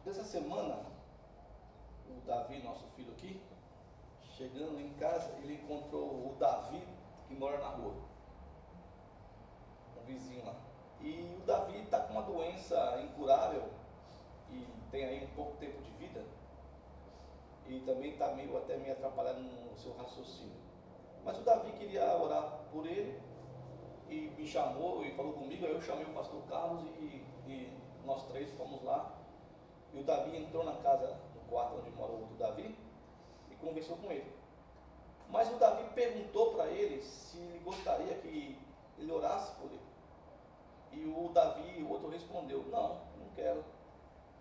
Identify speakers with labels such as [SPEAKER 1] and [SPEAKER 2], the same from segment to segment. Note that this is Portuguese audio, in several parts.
[SPEAKER 1] Dessa semana, o Davi, nosso filho aqui, chegando em casa, ele encontrou o Davi, que mora na rua, um vizinho lá. E o Davi está com uma doença incurável e tem aí um pouco tempo de vida, e também está até meio atrapalhado no seu raciocínio. Mas o Davi queria orar por ele e me chamou e falou comigo. Aí eu chamei o pastor Carlos e nós três fomos lá. E o Davi entrou na casa, no quarto onde mora o outro Davi, e conversou com ele. Mas o Davi perguntou para ele se ele gostaria que ele orasse por ele. E o Davi, o outro, respondeu: não quero,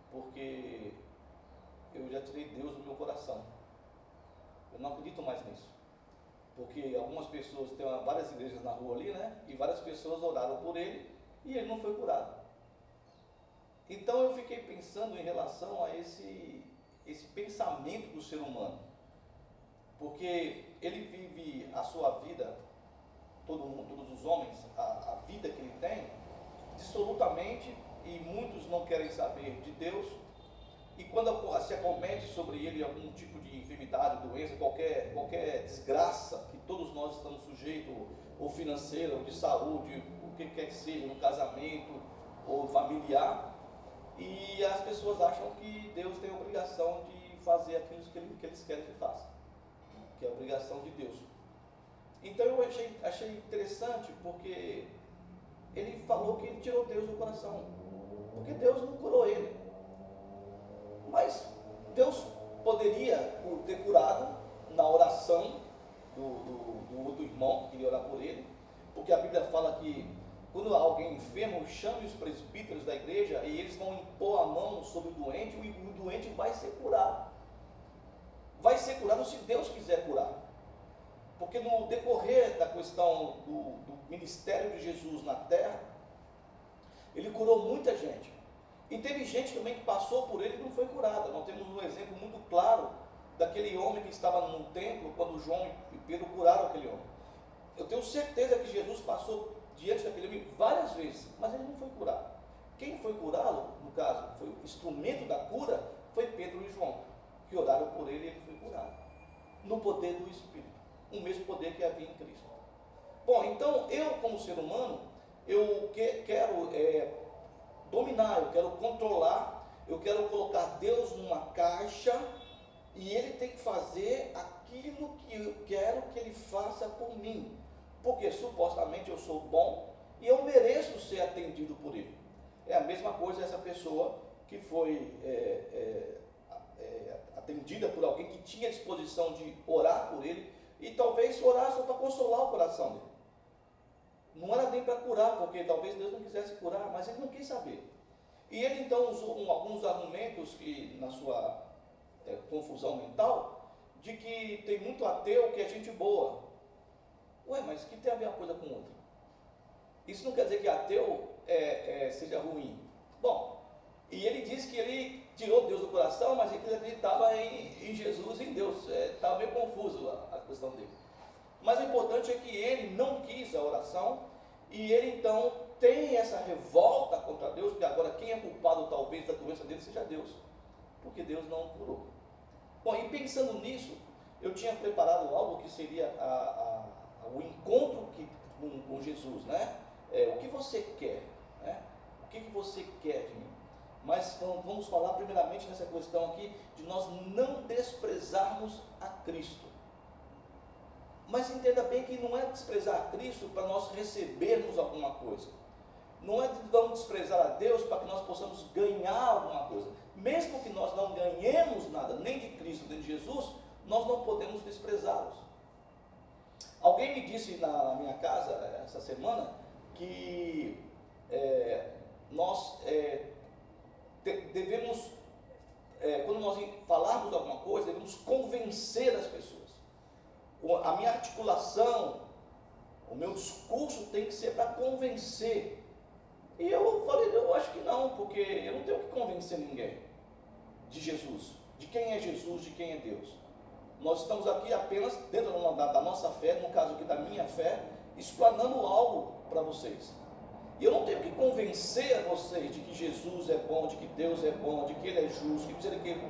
[SPEAKER 1] porque eu já tirei Deus do meu coração. Eu não acredito mais nisso. Porque algumas pessoas, tem várias igrejas na rua ali, né? E várias pessoas oraram por ele e ele não foi curado. Então eu fiquei pensando em relação a esse pensamento do ser humano. Porque ele vive a sua vida, todos os homens, a vida que ele tem, dissolutamente, e muitos não querem saber de Deus. E quando se acomete sobre ele algum tipo de enfermidade, doença, qualquer desgraça que todos nós estamos sujeitos, ou financeira, ou de saúde, o que quer que seja, no casamento ou familiar, e as pessoas acham que Deus tem a obrigação de fazer aquilo que eles querem que faça, que é a obrigação de Deus. Então eu achei interessante, porque ele falou que ele tirou Deus do coração, porque Deus não curou ele. Mas Deus poderia ter curado na oração do outro irmão que queria orar por ele, porque a Bíblia fala que quando alguém enfermo, chame os presbíteros da igreja e eles vão impor a mão sobre o doente, e o doente vai ser curado. Vai ser curado se Deus quiser curar. Porque no decorrer da questão do ministério de Jesus na terra, ele curou muita gente. E teve gente também que passou por ele e não foi curada. Nós temos um exemplo muito claro daquele homem que estava no templo, quando João e Pedro curaram aquele homem. Eu tenho certeza que Jesus passou diante daquele homem várias vezes, mas ele não foi curado. Quem foi curá-lo, no caso, foi o instrumento da cura, foi Pedro e João, que oraram por ele e ele foi curado. No poder do Espírito, o mesmo poder que havia em Cristo. Bom, então eu, como ser humano, eu quero dominar, eu quero controlar, eu quero colocar Deus numa caixa e Ele tem que fazer aquilo que eu quero que Ele faça por mim, porque supostamente eu sou bom e eu mereço ser atendido por Ele. É a mesma coisa essa pessoa que foi atendida por alguém que tinha disposição de orar por ele, e talvez orar só para consolar o coração dele. Não era nem para curar, porque talvez Deus não quisesse curar, mas ele não quis saber. E ele então usou alguns argumentos que, na sua confusão mental, de que tem muito ateu que é gente boa. Ué, mas que tem a ver uma coisa com outra? Isso não quer dizer que ateu seja ruim. Bom, e ele disse que ele tirou Deus do coração, mas ele acreditava em Jesus e em Deus. Estava meio confuso a questão dele. Mas o importante é que ele não quis a oração, e ele então tem essa revolta contra Deus, porque agora quem é culpado talvez da doença dele seja Deus, porque Deus não o curou. Bom, e pensando nisso, eu tinha preparado algo que seria o encontro com Jesus, né? O que você quer, né? O que você quer de mim? Mas vamos falar primeiramente nessa questão aqui, de nós não desprezarmos a Cristo. Mas entenda bem que não é desprezar a Cristo para nós recebermos alguma coisa. Não é não desprezar a Deus para que nós possamos ganhar alguma coisa. Mesmo que nós não ganhemos nada, nem de Cristo, nem de Jesus, nós não podemos desprezá-los. Alguém me disse na minha casa, essa semana, que nós devemos, quando nós falarmos alguma coisa, devemos convencer as pessoas. A minha articulação, o meu discurso tem que ser para convencer. E eu falei, eu acho que não, porque eu não tenho que convencer ninguém de Jesus, de quem é Jesus, de quem é Deus. Nós estamos aqui apenas dentro da nossa fé, no caso aqui da minha fé, explanando algo para vocês. E eu não tenho que convencer a vocês de que Jesus é bom, de que Deus é bom, de que Ele é justo, que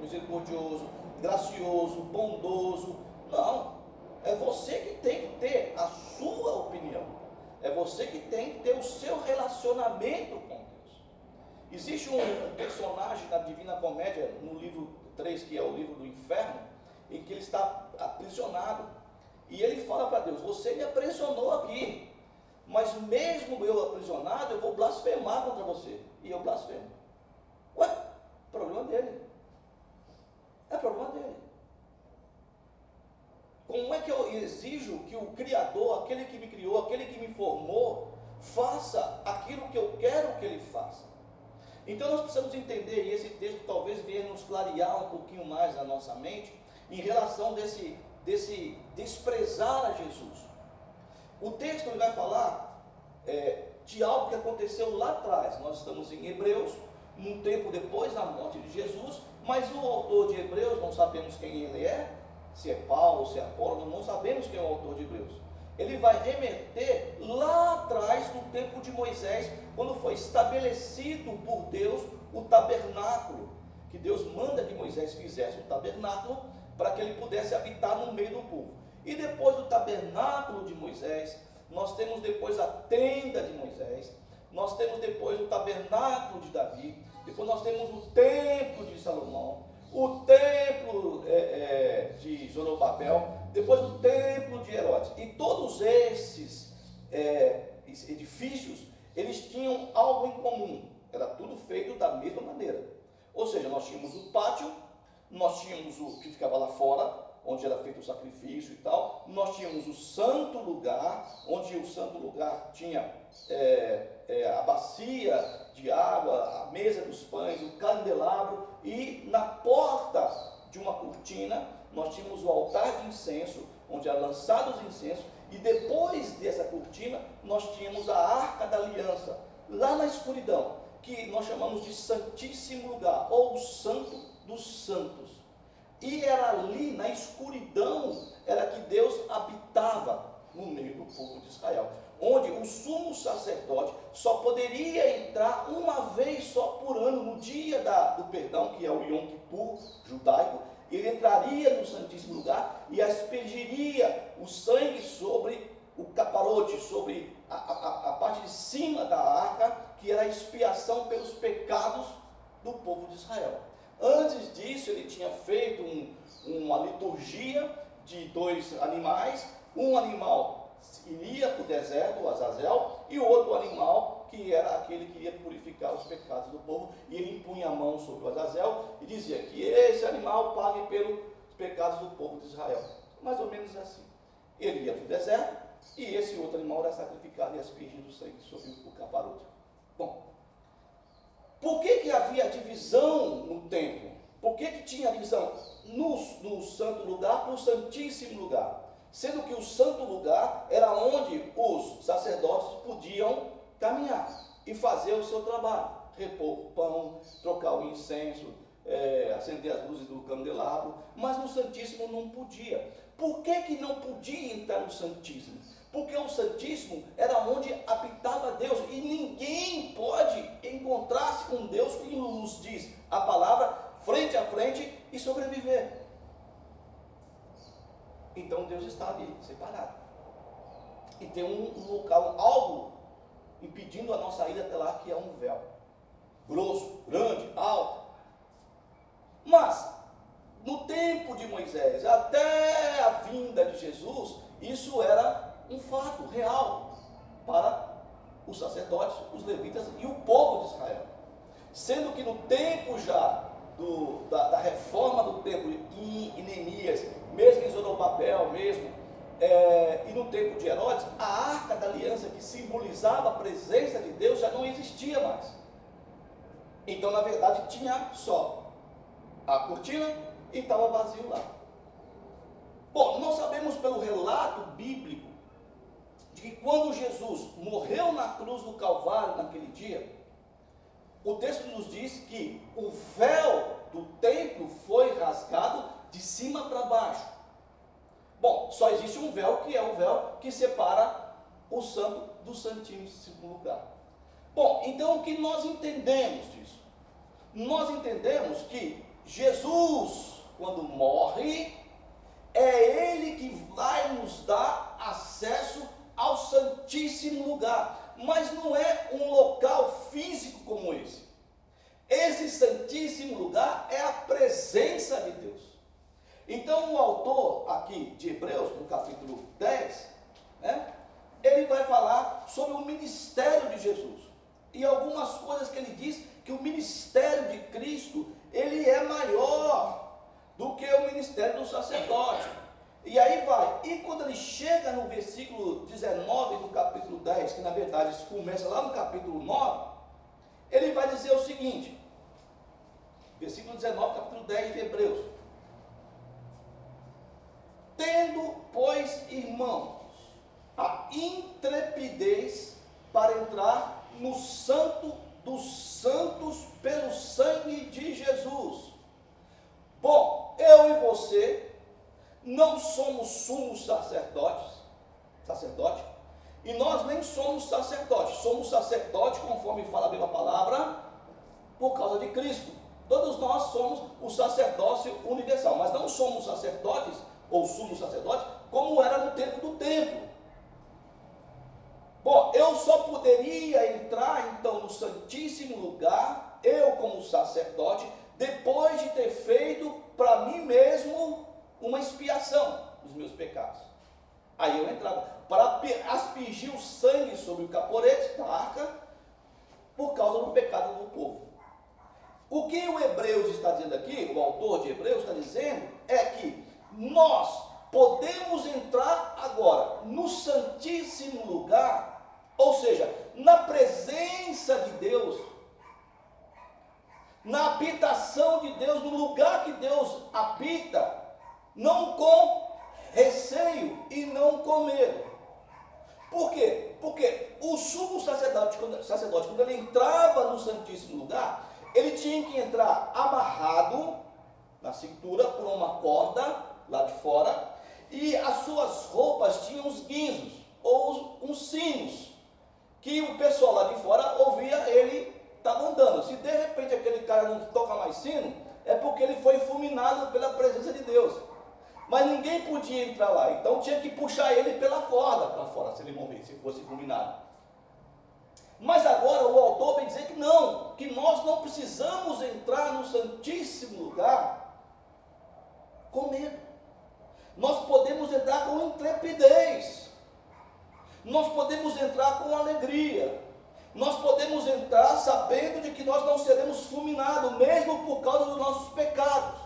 [SPEAKER 1] misericordioso, gracioso, bondoso. Não. É você que tem que ter a sua opinião. É você que tem que ter o seu relacionamento com Deus. Existe um personagem na Divina Comédia, no livro 3, que é o livro do inferno, em que ele está aprisionado. E ele fala para Deus: você me aprisionou aqui, mas mesmo eu aprisionado, eu vou blasfemar contra você. E eu blasfemo. Ué, problema dele. É problema dele. Como é que eu exijo que o Criador, aquele que me criou, aquele que me formou, faça aquilo que eu quero que ele faça? Então nós precisamos entender, e esse texto talvez venha nos clarear um pouquinho mais a nossa mente, em relação desse desprezar a Jesus. O texto ele vai falar de algo que aconteceu lá atrás. Nós estamos em Hebreus, um tempo depois da morte de Jesus, mas o autor de Hebreus, não sabemos quem ele é, se é Paulo, se é Apolo, não sabemos quem é o autor de Hebreus. Ele vai remeter lá atrás, no tempo de Moisés, quando foi estabelecido por Deus o tabernáculo, que Deus manda que Moisés fizesse o tabernáculo, para que ele pudesse habitar no meio do povo. E depois do tabernáculo de Moisés, nós temos depois a tenda de Moisés, nós temos depois o tabernáculo de Davi, depois nós temos o templo de Salomão, o templo de Zorobabel, depois o templo de Herodes. E todos esses edifícios, eles tinham algo em comum, era tudo feito da mesma maneira. Ou seja, nós tínhamos o pátio, nós tínhamos o que ficava lá fora, onde era feito o sacrifício e tal, nós tínhamos o santo lugar, onde o santo lugar tinha a bacia de água, a mesa dos pães, o candelabro, e na porta de uma cortina nós tínhamos o altar de incenso, onde eram lançados os incensos, e depois dessa cortina nós tínhamos a arca da aliança, lá na escuridão, que nós chamamos de santíssimo lugar, ou o santo dos santos. E era ali, na escuridão, era que Deus habitava no meio do povo de Israel, onde o sumo sacerdote só poderia entrar uma vez só por ano, no dia do perdão, que é o Yom Kippur judaico. Ele entraria no santíssimo lugar e aspergiria o sangue sobre o caparote, sobre a parte de cima da arca, que era a expiação pelos pecados do povo de Israel. Antes disso, ele tinha feito uma liturgia de 2 animais. Um animal iria para o deserto, o Azazel, e o outro animal, que era aquele que ia purificar os pecados do povo, e ele impunha a mão sobre o Azazel e dizia que esse animal pague pelos pecados do povo de Israel. Mais ou menos assim. Ele ia para o deserto, e esse outro animal era sacrificado e aspergido o sangue sobre o caparote. Bom, por que havia divisão no templo? Por que tinha divisão no santo lugar para o santíssimo lugar? Sendo que o santo lugar era onde os sacerdotes podiam caminhar e fazer o seu trabalho, repor o pão, trocar o incenso, acender as luzes do candelabro, mas no Santíssimo não podia. Por que não podia entrar no Santíssimo? Porque o Santíssimo era onde habitava Deus, e ninguém pode encontrar-se com Deus, que nos diz a palavra, frente a frente, e sobreviver. Então Deus está ali, separado. E tem um local, algo impedindo a nossa ida até lá, que é um véu. Grosso, grande, alto. Mas, no tempo de Moisés, até a vinda de Jesus, isso era um fato real para os sacerdotes, os levitas e o povo de Israel. Sendo que no tempo já da reforma do templo em Neemias, mesmo em Zorobabel mesmo, e no tempo de Herodes, a arca da aliança, que simbolizava a presença de Deus, já não existia mais. Então, na verdade, tinha só a cortina e estava vazio lá. Bom, nós sabemos pelo relato bíblico de que quando Jesus morreu na cruz do Calvário naquele dia, o texto nos diz que o véu do templo foi rasgado de cima para baixo. Bom, só existe um véu, que é o véu que separa o santo do santíssimo lugar. Bom, então o que nós entendemos disso? Nós entendemos que Jesus, quando morre, é Ele que vai nos dar acesso ao Santíssimo Lugar, mas não é um local físico como esse. Esse Santíssimo Lugar é a presença de Deus. Então o autor aqui de Hebreus, no capítulo 10, né, ele vai falar sobre o ministério de Jesus. E algumas coisas que ele diz que o ministério de Cristo, ele é maior do que o ministério do sacerdote. E aí vai, e quando ele chega no versículo 19 do capítulo 10, que na verdade isso começa lá no capítulo 9, ele vai dizer o seguinte, versículo 19, capítulo 10 de Hebreus: tendo, pois, irmãos, a intrepidez para entrar no santo dos santos pelo sangue de Jesus. Bom, eu e você não somos sumos sacerdote, e nós nem somos sacerdote, conforme fala a mesma palavra, por causa de Cristo. Todos nós somos o sacerdócio universal, mas não somos sacerdotes ou sumos sacerdotes como era no tempo do templo. Bom, eu só poderia entrar então no Santíssimo Lugar, eu como sacerdote, depois de ter feito para mim mesmo uma expiação dos meus pecados. Aí eu entrava para aspergir o sangue sobre o caporete da arca por causa do pecado do povo. O que o Hebreus está dizendo aqui, o autor de Hebreus está dizendo, é que nós podemos entrar agora no Santíssimo Lugar, ou seja, na presença de Deus, na habitação de Deus, no lugar que Deus habita, não com receio e não com medo. Por quê? Porque o sumo sacerdote, quando ele entrava no Santíssimo Lugar, ele tinha que entrar amarrado na cintura por uma corda lá de fora, e as suas roupas tinham uns guizos ou uns sinos, que o pessoal lá de fora ouvia ele estava andando. Se de repente aquele cara não toca mais sino, é porque ele foi fulminado pela presença de Deus. Mas ninguém podia entrar lá, então tinha que puxar ele pela corda para fora, se ele morresse, se fosse fulminado. Mas agora o autor vem dizer que não, que nós não precisamos entrar no Santíssimo Lugar com medo. Nós podemos entrar com intrepidez, nós podemos entrar com alegria, nós podemos entrar sabendo de que nós não seremos fulminados, mesmo por causa dos nossos pecados.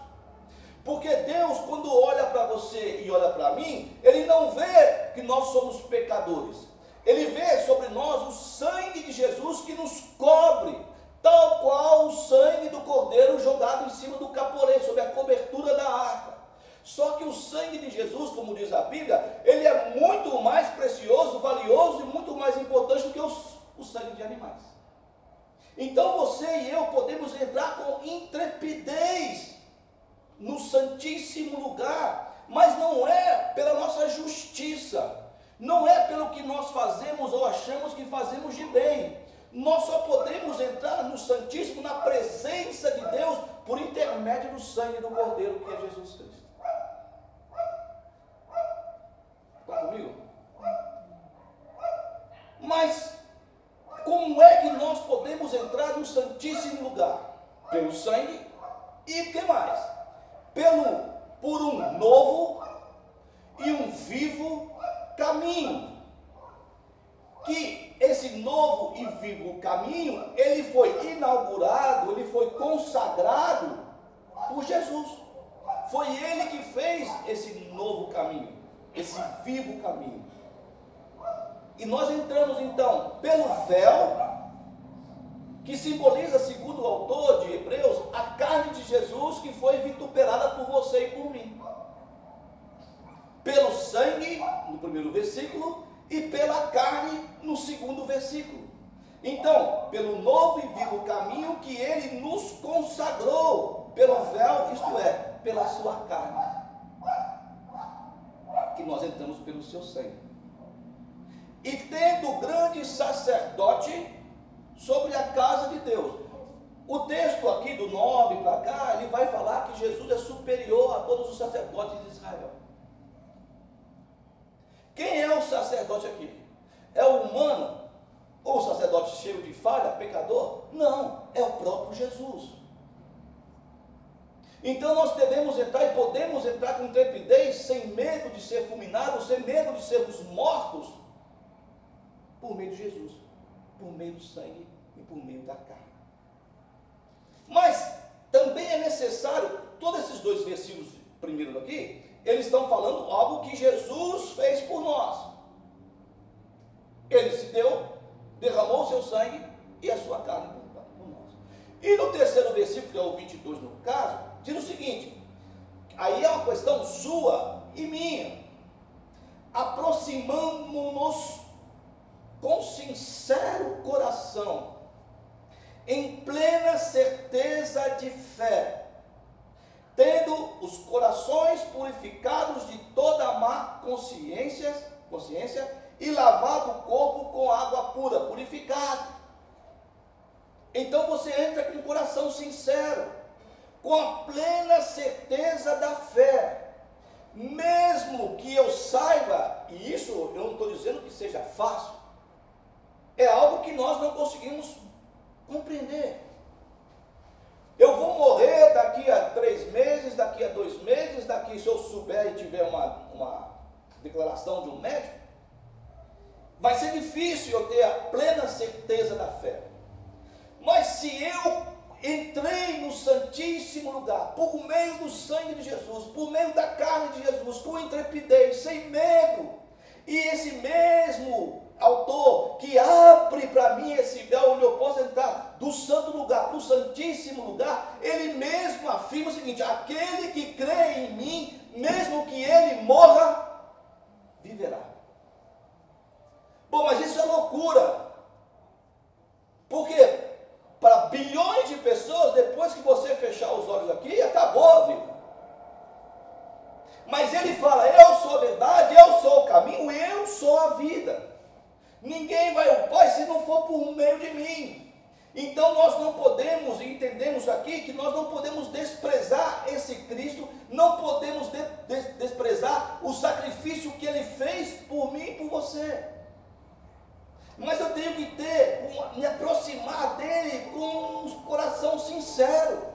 [SPEAKER 1] Porque Deus, quando olha para você e olha para mim, Ele não vê que nós somos pecadores. Ele vê sobre nós o sangue de Jesus que nos cobre, tal qual o sangue do cordeiro jogado em cima do caporete, sobre a cobertura da arca. Só que o sangue de Jesus, como diz a Bíblia, ele é muito mais precioso, valioso e muito mais importante do que o sangue de animais. Então você e eu podemos entrar com intrepidez no Santíssimo Lugar, mas não é pela nossa justiça, não é pelo que nós fazemos ou achamos que fazemos de bem. Nós só podemos entrar no Santíssimo, na presença de Deus, por intermédio do sangue do Cordeiro, que é Jesus Cristo. Está comigo? Mas como é que nós podemos entrar no Santíssimo Lugar? Pelo sangue e o que mais? Por um novo e um vivo caminho. Que esse novo e vivo caminho, ele foi inaugurado, ele foi consagrado por Jesus. Foi ele que fez esse novo caminho, esse vivo caminho. E nós entramos então pelo véu, que simboliza, segundo o autor de Hebreus, a carne de Jesus que foi vituperada por você e por mim. Pelo sangue, no primeiro versículo, e pela carne, no segundo versículo. Então, pelo novo e vivo caminho que ele nos consagrou, pelo véu, isto é, pela sua carne, que nós entramos pelo seu sangue. E tendo grande sacerdote sobre a casa de Deus. O texto aqui do 9 para cá, ele vai falar que Jesus é superior a todos os sacerdotes de Israel. Quem é o sacerdote aqui? É o humano? Ou o sacerdote cheio de falha, pecador? Não, é o próprio Jesus. Então nós devemos entrar e podemos entrar com intrepidez, sem medo de ser fulminados, sem medo de sermos mortos, por meio de Jesus, por meio do sangue e por meio da carne. Mas também é necessário, todos esses dois versículos primeiros aqui, eles estão falando algo que Jesus fez por nós. Ele se deu, derramou o seu sangue e a sua carne por nós. E no terceiro versículo, que é o 22 no caso, diz o seguinte, aí é uma questão sua e minha. Aproximamo-nos com sincero coração, em plena certeza de fé, tendo os corações purificados de toda má consciência e lavado o corpo com água pura, purificado. Então você entra com o coração sincero, com a plena certeza da fé, mesmo que eu saiba, e isso eu não estou dizendo que seja fácil, é algo que nós não conseguimos compreender. Eu vou morrer daqui a 3 meses, daqui a 2 meses, daqui, se eu souber e tiver uma declaração de um médico, vai ser difícil eu ter a plena certeza da fé. Mas se eu entrei no santíssimo lugar, por meio do sangue de Jesus, por meio da carne de Jesus, com intrepidez, sem medo, e esse mesmo autor que abre para mim esse véu onde eu posso entrar do santo lugar para o santíssimo lugar, ele mesmo afirma o seguinte: aquele que crê em mim, mesmo que ele morra, viverá. Bom, mas isso é loucura, porque para bilhões de pessoas, depois que você fechar os olhos aqui, acabou a vida. Mas ele fala: eu sou a verdade, eu sou o caminho, eu sou a vida. Ninguém vai ao Pai se não for por meio de mim. Então nós não podemos, e entendemos aqui, que nós não podemos desprezar esse Cristo, não podemos desprezar o sacrifício que ele fez por mim e por você. Mas eu tenho que me aproximar dele com um coração sincero,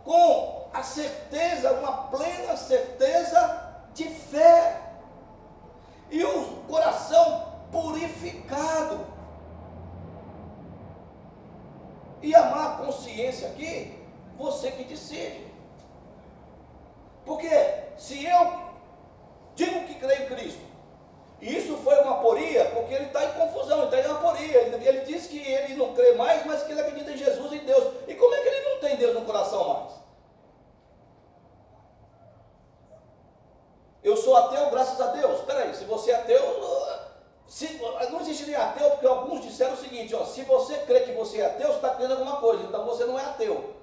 [SPEAKER 1] com a certeza, uma plena certeza de fé, e o coração purificado. E a má consciência aqui, você que decide. Porque se eu digo que creio em Cristo, e isso foi uma aporia, porque ele está em confusão, ele está em aporia, ele diz que ele não crê mais, mas que ele acredita em Jesus e em Deus. E como é que ele não tem Deus no coração mais? Eu sou ateu, graças a Deus. Espera aí, se você é ateu, não existiria ateu, porque alguns disseram o seguinte: ó, se você crê que você é ateu, você está crendo em alguma coisa, então você não é ateu.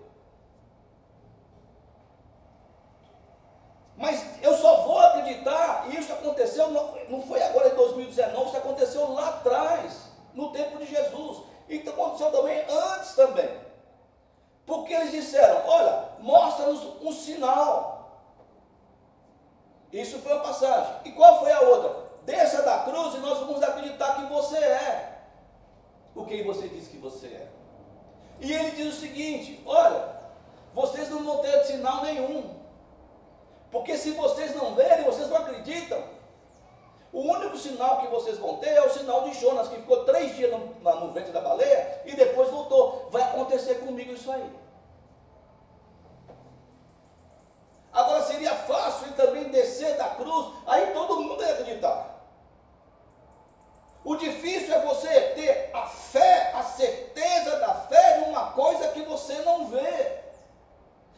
[SPEAKER 1] Mas eu só vou acreditar, e isso aconteceu, não foi agora em 2019, isso aconteceu lá atrás, no tempo de Jesus. Então aconteceu também antes também. Porque eles disseram: olha, mostra-nos um sinal. Isso foi uma passagem. E qual foi a outra? Desça da cruz e nós vamos acreditar que você é o que você diz que você é. E ele diz o seguinte: olha, vocês não vão ter sinal nenhum, porque se vocês não verem, vocês não acreditam. O único sinal que vocês vão ter é o sinal de Jonas, que ficou 3 dias no ventre da baleia e depois voltou. Vai acontecer comigo isso aí. Agora seria fácil ele também descer da cruz, aí todo mundo ia acreditar. O difícil é você ter a fé, a certeza da fé numa coisa que você não vê.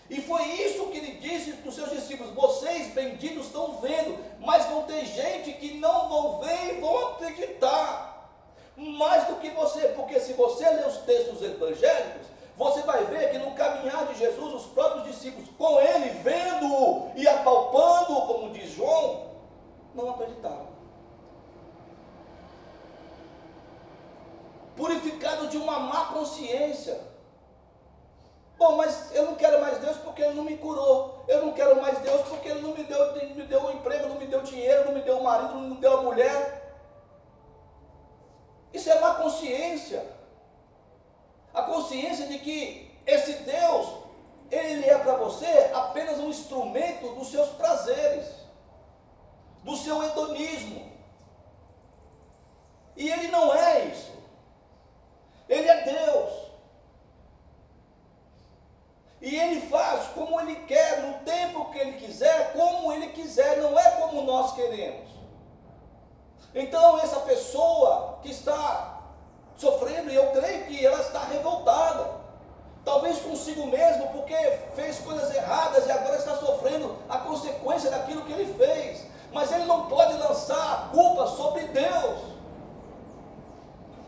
[SPEAKER 1] E foi isso que ele disse para os seus discípulos: vocês benditos estão vendo, mas vão ter gente que não vão ver e vão acreditar. Mais do que você, porque se você ler os textos evangélicos, você vai ver que no caminhar de Jesus, os próprios discípulos, com ele, vendo-o e apalpando-o, como diz João, não acreditaram. purificado de uma má consciência. Bom, mas eu não quero mais Deus porque Ele não me curou. Eu não quero mais Deus porque Ele não me deu um emprego, não me deu dinheiro, não me deu um marido, não me deu uma mulher. Isso é má consciência. A consciência de que esse Deus, Ele é para você apenas um instrumento dos seus prazeres, do seu hedonismo. E Ele não é isso. Ele é Deus. E Ele faz como Ele quer, no tempo que Ele quiser, como Ele quiser, não é como nós queremos. Então essa pessoa que está sofrendo, e eu creio que ela está revoltada, talvez consigo mesmo, porque fez coisas erradas e agora está sofrendo a consequência daquilo que ele fez, mas ele não pode lançar a culpa sobre Deus.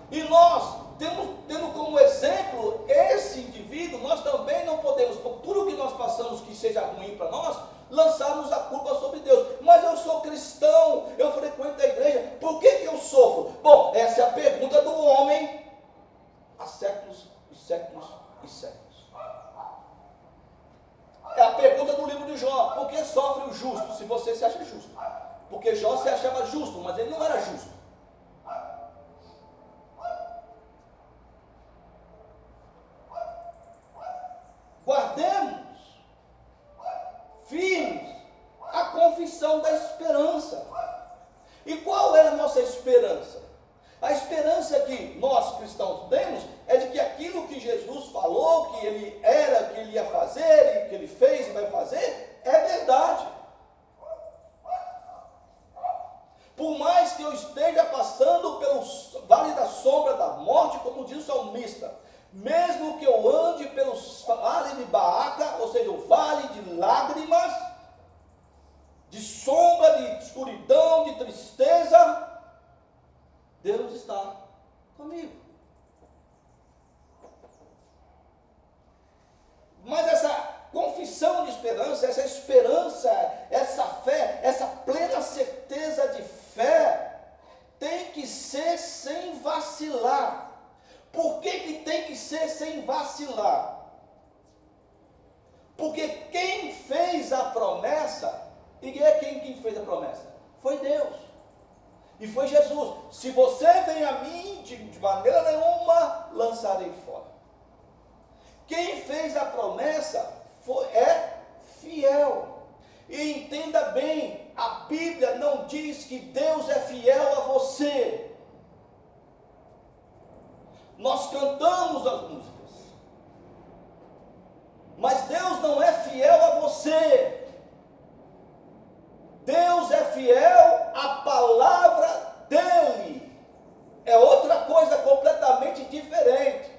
[SPEAKER 1] E nós, tendo como exemplo esse indivíduo, nós também não podemos, por tudo que nós passamos que seja ruim para nós, lançarmos a culpa sobre Deus. Mas eu sou cristão, eu frequento a igreja, por que eu sofro? Bom, essa é a pergunta do homem há séculos e séculos e séculos. É a pergunta do livro de Jó: por que sofre o justo, se você se acha justo? Porque Jó se achava justo, mas ele não era justo. Guardemos firmes a confissão da esperança. E qual é a nossa esperança? A esperança que nós cristãos temos é de que aquilo que Jesus falou, que Ele era, que Ele ia fazer, que Ele fez e vai fazer, é verdade. Por mais que eu esteja passando pelo vale da sombra da morte, como diz o salmista, mesmo que eu ande pelo vale de Baaca, ou seja, o vale de lágrimas, de sombra, de escuridão, de tristeza, Deus está comigo. Mas essa confissão de esperança, essa fé, essa plena certeza de fé, tem que ser sem vacilar. Por que tem que ser sem vacilar? Porque quem fez a promessa, e quem fez a promessa? Foi Deus. E foi Jesus. Se você vem a mim, de maneira nenhuma lançarei fora. Quem fez a promessa é fiel. E entenda bem, a Bíblia não diz que Deus é fiel a você. Nós cantamos as músicas, mas Deus não é fiel a você. Deus é fiel à palavra dele. É outra coisa completamente diferente.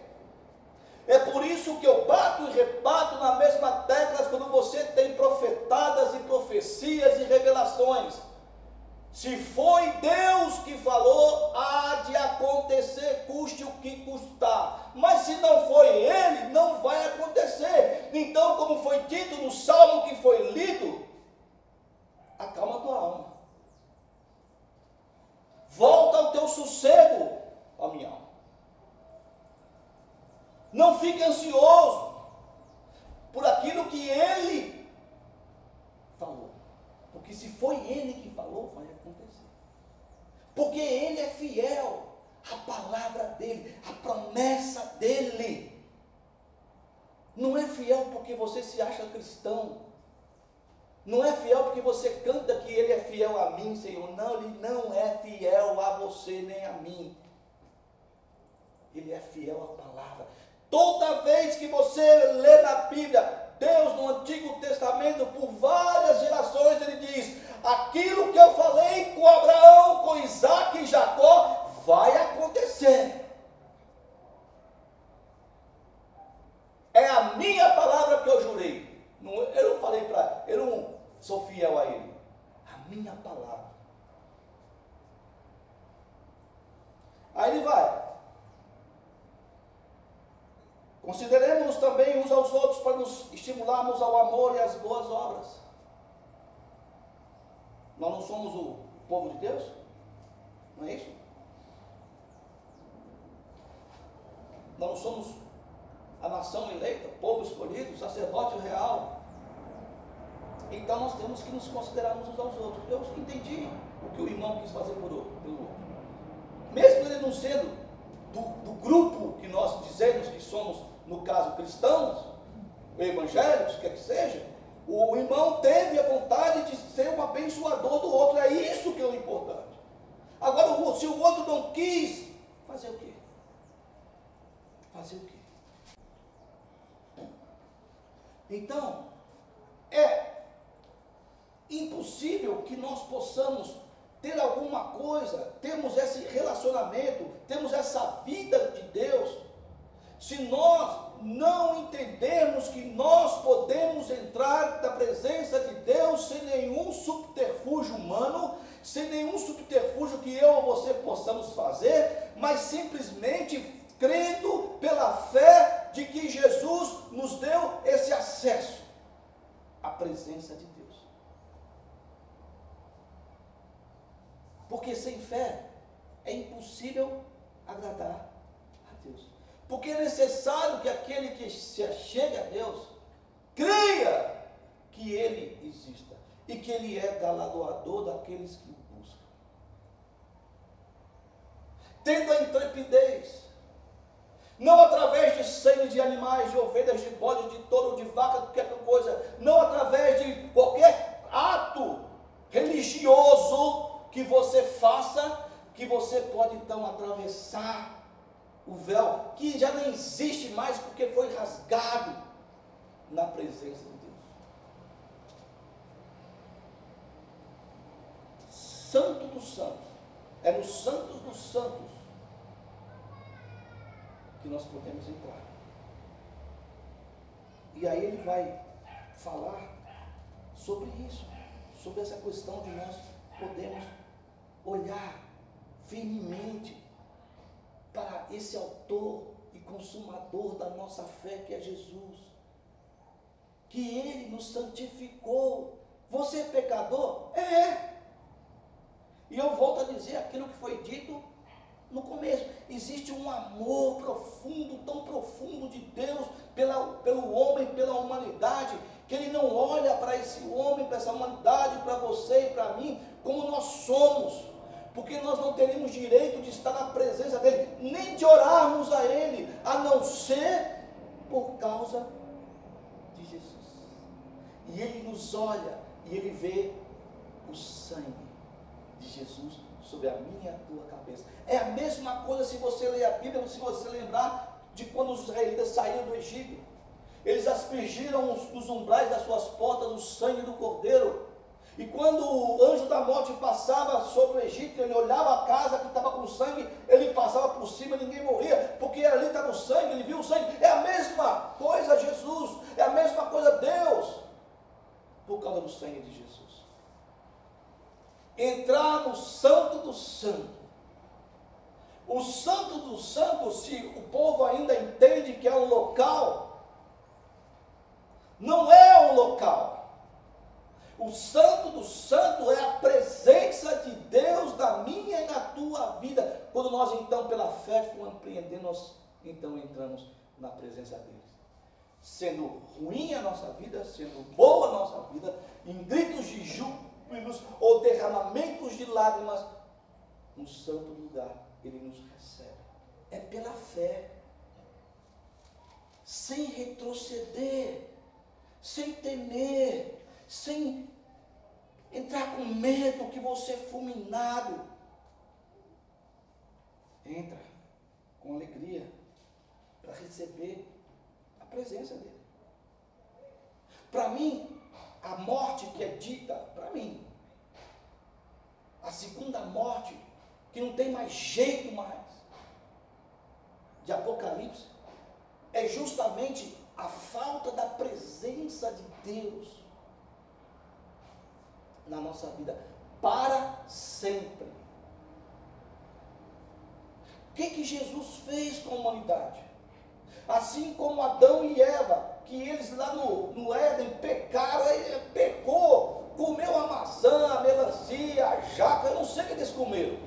[SPEAKER 1] É por isso que eu bato e rebato na mesma tecla quando você tem profetadas e profecias e revelações. Se foi Deus que falou, há de acontecer, custe o que custar. Mas se não foi Ele, não vai acontecer. Então, como foi dito no salmo que foi lido, acalma a tua alma. Volta ao teu sossego, ó minha alma. Não fique ansioso por aquilo que Ele falou. Porque se foi Ele que falou, vai acontecer. Porque Ele é fiel à palavra dEle, à promessa dEle. Não é fiel porque você se acha cristão. Não é fiel porque você canta que Ele é fiel a mim, Senhor. Não, Ele não é fiel a você nem a mim. Ele é fiel à palavra. Toda vez que você lê na Bíblia, Deus no Antigo Testamento, por várias gerações, Ele diz: aquilo que eu falei com Abraão, com Isaac e Jacó, vai acontecer. É a minha palavra que eu jurei. Eu não falei eu não sou fiel a Ele. A minha palavra. Aí ele vai. Consideremos-nos também uns aos outros para nos estimularmos ao amor e às boas obras. Nós não somos o povo de Deus? Não é isso? Nós não somos a nação eleita, povo escolhido, sacerdote real. Então nós temos que nos considerarmos uns aos outros. Eu entendi o que o irmão quis fazer pelo outro. Mesmo ele não sendo do grupo que nós dizemos que somos, no caso, cristãos, evangélicos, quer que seja, o irmão teve a vontade de ser um abençoador do outro. É isso que é o importante. Agora, se o outro não quis, fazer o quê? Fazer o quê? Então, é impossível que nós possamos ter alguma coisa, temos esse relacionamento, temos essa vida de Deus, se nós não entendermos que nós podemos entrar na presença de Deus sem nenhum subterfúgio humano, sem nenhum subterfúgio que eu ou você possamos fazer, mas simplesmente crendo pela fé de que Jesus nos deu esse acesso à presença de Deus. Porque sem fé é impossível agradar a Deus. Porque é necessário que aquele que se achegue a Deus creia que Ele exista e que Ele é galardoador daqueles que o buscam. Tendo a intrepidez, não através de sangue de animais, de ovelhas, de bode, de touro, de vaca, qualquer coisa, não através de qualquer ato religioso que você faça, que você pode então atravessar o véu, que já não existe mais porque foi rasgado na presença de Deus. Santo dos santos, é no santos dos santos que nós podemos entrar. E aí ele vai falar sobre isso, sobre essa questão de nós podemos olhar firmemente para esse autor e consumador da nossa fé, que é Jesus, que Ele nos santificou. Você é pecador? É. E eu volto a dizer aquilo que foi dito no começo: existe um amor profundo, tão profundo de Deus pelo homem, pela humanidade, que Ele não olha para esse homem, para essa humanidade, para você e para mim, como nós somos, porque nós não teríamos direito de estar na presença dEle, nem de orarmos a Ele, a não ser por causa de Jesus. E Ele nos olha, e Ele vê o sangue de Jesus sobre a minha e a tua cabeça. É a mesma coisa se você ler a Bíblia, se você lembrar de quando os israelitas saíram do Egito. Eles aspergiram os umbrais das suas portas o sangue do Cordeiro. E quando o anjo da morte passava sobre o Egito, ele olhava a casa que estava com sangue, ele passava por cima, ninguém morria, porque ali estava o sangue, ele viu o sangue. É a mesma coisa Jesus, é a mesma coisa Deus, por causa do sangue de Jesus. Entrar no Santo do Santo. O Santo do Santo, se o povo ainda entende que é um local, não é um local. O Santo do Santo é a presença de Deus na minha e na tua vida. Quando nós então, pela fé, compreendemos, nós então entramos na presença dele. Sendo ruim a nossa vida, sendo boa a nossa vida, em gritos de júbilos ou derramamentos de lágrimas, no santo lugar ele nos recebe. É pela fé, sem retroceder, sem temer, sem entrar com medo que você é fulminado. Entra com alegria para receber a presença dele. Para mim, a morte que é dita, para mim, a segunda morte, que não tem mais jeito mais, de Apocalipse, é justamente a falta da presença de Deus na nossa vida, para sempre. O que Jesus fez com a humanidade? Assim como Adão e Eva, que eles lá no Éden pecaram, pecou, comeu a maçã, a melancia, a jaca, eu não sei o que eles comeram,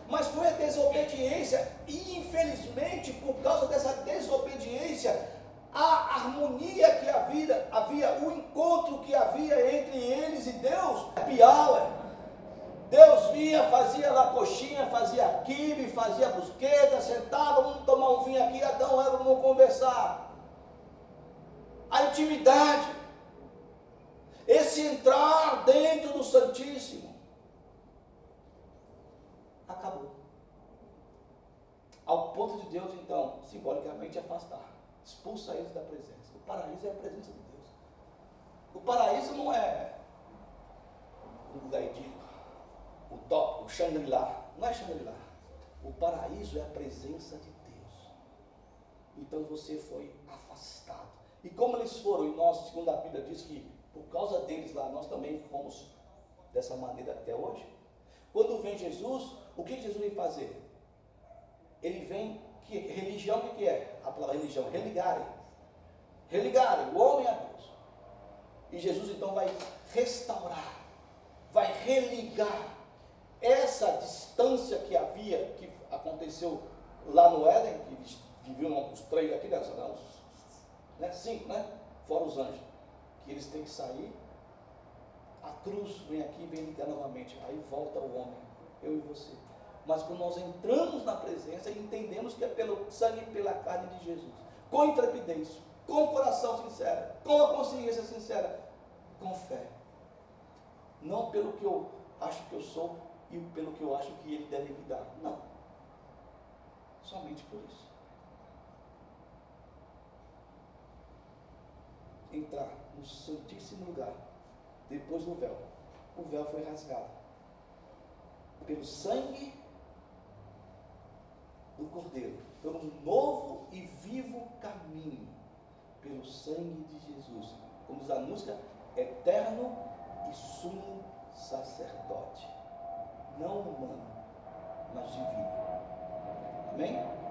[SPEAKER 1] mas foi a desobediência, e infelizmente, por causa dessa desobediência, a harmonia que havia o encontro que havia entre eles e Deus. Happy hour. Deus vinha, fazia lá coxinha, fazia quibe, fazia brusqueta, sentava, vamos tomar um vinho aqui, Adão, Eva, vamos conversar. A intimidade, esse entrar dentro do Santíssimo, acabou. Ao ponto de Deus, então, simbolicamente afastar, expulsa eles da presença. O paraíso é a presença de Deus. O paraíso não é um lugar idílico, utópico, o Shangri-La. Não é Shangri-La. O paraíso é a presença de Deus. Então você foi afastado. E como eles foram, e nós, segundo a Bíblia diz que por causa deles lá, nós também fomos dessa maneira até hoje. Quando vem Jesus, o que Jesus vem fazer? Ele vem, que religião o que é? A palavra religião, religarem. Religarem o homem a Deus. E Jesus então vai restaurar, vai religar essa distância que havia, que aconteceu lá no Éden, que eles viviam os três aqui, né, cinco, né? Fora os anjos, que eles têm que sair. A cruz vem aqui e vem ligar novamente. Aí volta o homem, eu e você. Mas quando nós entramos na presença e entendemos que é pelo sangue e pela carne de Jesus, com intrepidez, com o coração sincero, com a consciência sincera, com fé, não pelo que eu acho que eu sou e pelo que eu acho que ele deve me dar, não, somente por isso. Entrar no santíssimo lugar, depois do véu, o véu foi rasgado pelo sangue do Cordeiro, por um novo e vivo caminho, pelo sangue de Jesus, como diz a música, eterno e sumo sacerdote, não humano, mas divino. Amém?